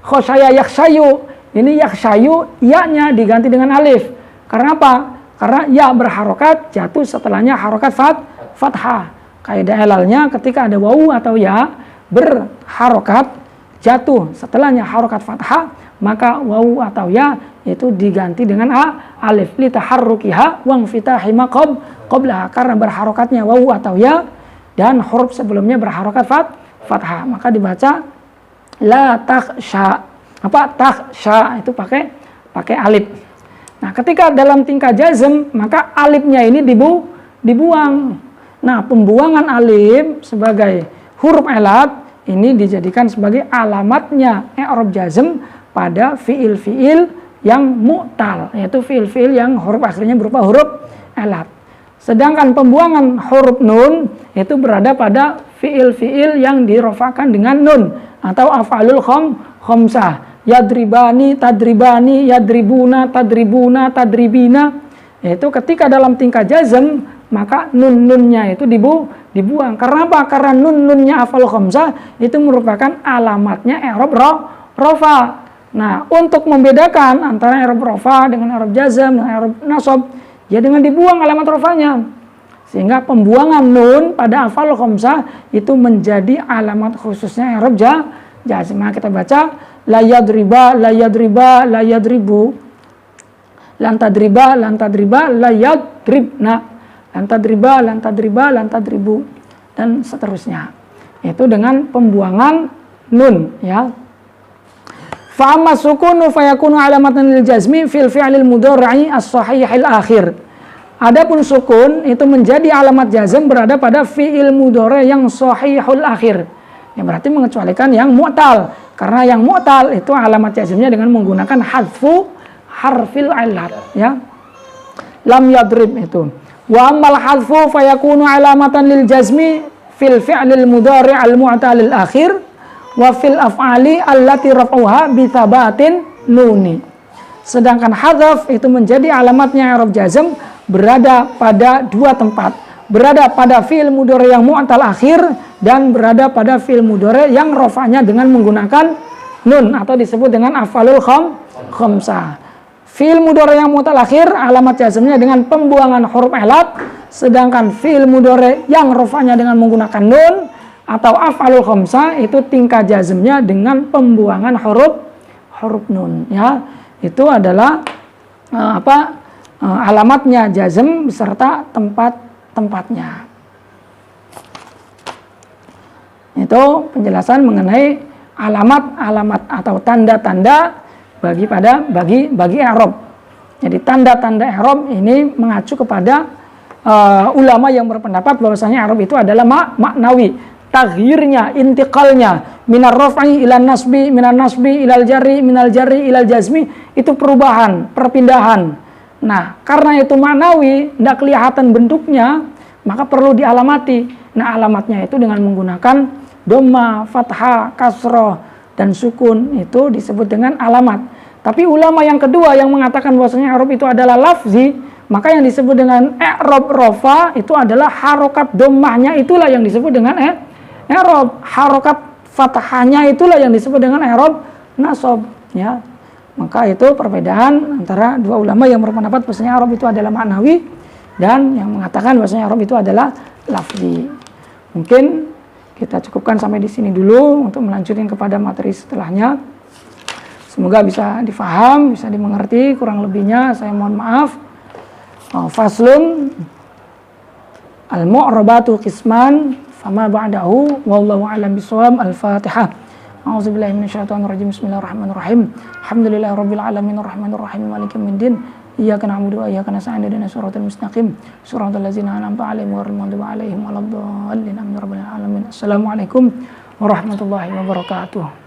A: Khosyaya yakhshayu. Ini yakhshayu, ya-nya diganti dengan alif. Karena apa? Karena ya berharokat, jatuh setelahnya harokat fathah. Kaidah ilalnya ketika ada wawu atau ya berharokat, jatuh setelahnya harokat fathah, maka wawu atau ya itu diganti dengan alif li taharrukiha wa infitahi ma qablaha, karena berharokatnya wawu atau ya dan huruf sebelumnya berharokat fathah, maka dibaca la taksha. Apa taksha itu pakai alif. Nah, ketika dalam tingkah jazm maka alifnya ini dibuang. Nah, pembuangan alif sebagai huruf ilat ini dijadikan sebagai alamatnya i'rab jazm pada fiil-fiil yang mu'tal, yaitu fiil-fiil yang huruf akhirnya berupa huruf ilat. Sedangkan pembuangan huruf nun itu berada pada fiil-fiil yang dirofakan dengan nun atau af'alul khamsah. Yadribani, tadribani, yadribuna, tadribuna, tadribina. Itu ketika dalam tingkah jazm maka nun-nunnya itu dibuang. Karena apa? Karena nun-nunnya af'alul khamsah itu merupakan alamatnya i'rab rafa. Nah, untuk membedakan antara i'rab rafa dengan i'rab jazm dengan i'rab nasab, ya dengan dibuang alamat rafanya. Sehingga pembuangan nun pada af'alul khamsah itu menjadi alamat khususnya i'rab jazm. Nah, kita baca la yadriba, la yadriba, la yadribu. Lan tadriba, lan tadriba, la yadribna. Lantadriba, lantadriba, lantadribu, dan seterusnya. Itu dengan pembuangan nun ya. Fa amma sukunu fayakunu alamatan lil jazmi fil fi'lil mudhari'i as-sahihil akhir. Adapun sukun itu menjadi alamat jazm berada pada fi'il mudhari' yang sahihul akhir. Ya, berarti mengecualikan yang mu'tal. Karena yang mu'tal itu alamat jazmnya dengan menggunakan hadfu harfil ilat ya. Lam yadrib itu. Wa ammal hadfu fayakunu alamatan lil jazmi fil fi'lil mudhari' al mu'tal al akhir wa fil af'ali allati raf'uha bi thabatin nuni. Sedangkan hadzaf itu menjadi alamatnya i'rab jazm berada pada dua tempat. Berada pada fi'il mudhari' yang mu'tal akhir dan berada pada fi'il mudhari' yang rafa'nya dengan menggunakan nun atau disebut dengan af'alul khamsah. Fi'il mudhari' yang mu'tal akhir alamat jazmnya dengan pembuangan huruf ilat, sedangkan fi'il mudhari' yang rafa'nya dengan menggunakan nun atau af'alul khamsah itu tingkah jazmnya dengan pembuangan huruf nun ya. Itu adalah alamatnya jazm beserta tempat-tempatnya. Itu penjelasan mengenai alamat-alamat atau tanda-tanda bagi i'rab. Jadi tanda-tanda i'rab ini mengacu kepada ulama yang berpendapat bahwasanya i'rab itu adalah maknawi, taghyirnya, intiqalnya minar raf'i ila nasbi, minan nasbi ilal jarri, minal jarri ilal jazmi, itu perubahan, perpindahan. Nah, karena itu maknawi, tidak kelihatan bentuknya, maka perlu dialamati. Nah, alamatnya itu dengan menggunakan dhamma, fathah, kasroh, dan sukun, itu disebut dengan alamat. Tapi ulama yang kedua yang mengatakan bahwasanya i'rab itu adalah lafzi, maka yang disebut dengan i'rab rafa itu adalah harokat dhammahnya, itulah yang disebut dengan i'rab. Harokat fathahnya itulah yang disebut dengan i'rab nasab ya. Maka itu perbedaan antara dua ulama yang berpendapat bahwasanya i'rab itu adalah maknawi dan yang mengatakan bahwasanya i'rab itu adalah lafzi. Mungkin kita cukupkan sampai di sini dulu untuk melanjutkan kepada materi setelahnya. Semoga bisa difaham, bisa dimengerti. Kurang lebihnya saya mohon maaf. Faslun al-mu'rabatu qisman fama ba'dahu wallahu a'lam bishawab. Al-Fatihah. A'udzubillahi minasyaitonir rajim. Bismillahirrahmanirrahim. Alhamdulillahirabbil alamin arrahmanirrahim maliki yaumiddin. Iyyaka na'budu wa iyyaka nasta'in ihdinas siratal mustaqim siratal ladzina an'amta 'alaihim ghairil maghdubi 'alaihim waladdallin. Amin ya rabbal alamin. Assalamualaikum warahmatullahi wabarakatuh.